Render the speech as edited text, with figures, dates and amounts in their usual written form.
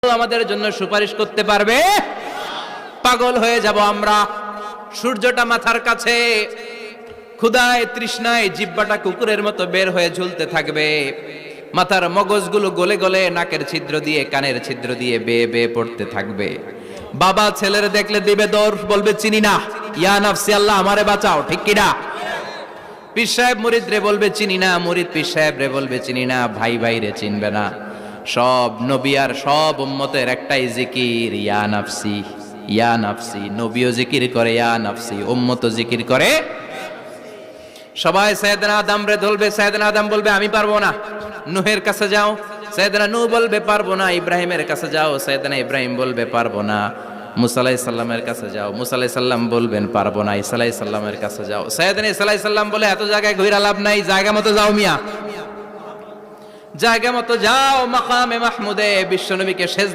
আমাদের জন্য সুপারিশ করতে পারবে? পাগল হয়ে যাব আমরা। সূর্যটা মাথার কাছে, ক্ষুধায় তৃষ্ণায় জিহ্বাটা কুকুরের মতো বের হয়ে ঝুলতে থাকবে, মাথার মগজগুলো গলে গলে নাকের ছিদ্র দিয়ে কানের ছিদ্র দিয়ে বেয়ে বেয়ে পড়তে থাকবে। বাবা ছেলের দেখলে দিবে দৌড়, বলবে চিনি না, ইয়া নাফসি আল্লাহ আমারে বাঁচাও, ঠিক কিনা? পীর সাহেব মুরিদ রে বলবে চিনি না, মুরিদ পীর সাহেব রে বলবে চিনি না, ভাই ভাই রে চিনবে না। সব নবী আর সব উম্মতের একটাই জিকির, ইয়া নাফসি ইয়া নাফসি। নবীও জিকির করে ইয়া নাফসি, উম্মতও জিকির করে। সবাই সাইয়েদনা আদম রে ধরবে, সাইয়েদনা আদম বলবে আমি পারবো না। নূহের কাছে যাও, সাইয়েদনা নূহ বলবে পারবো না। ইব্রাহিমের কাছে যাও, সাইয়েদনা ইব্রাহিম বলবে পারবো না। মুসা আলাইহিস সালামের কাছে যাও, মুসা আলাইহিস সালাম বলবেন পারবো না। ঈসা আলাইহিস সালামের কাছে যাও, সাইয়েদনা ঈসা আলাইহিস সালাম বলে এত জায়গায় ঘুরে লাভ নাই, জায়গা মতো যাও মিয়া, জায়গা মতো যাও। মাকামে মাহমুদে বিশ্বনবীকে শেষ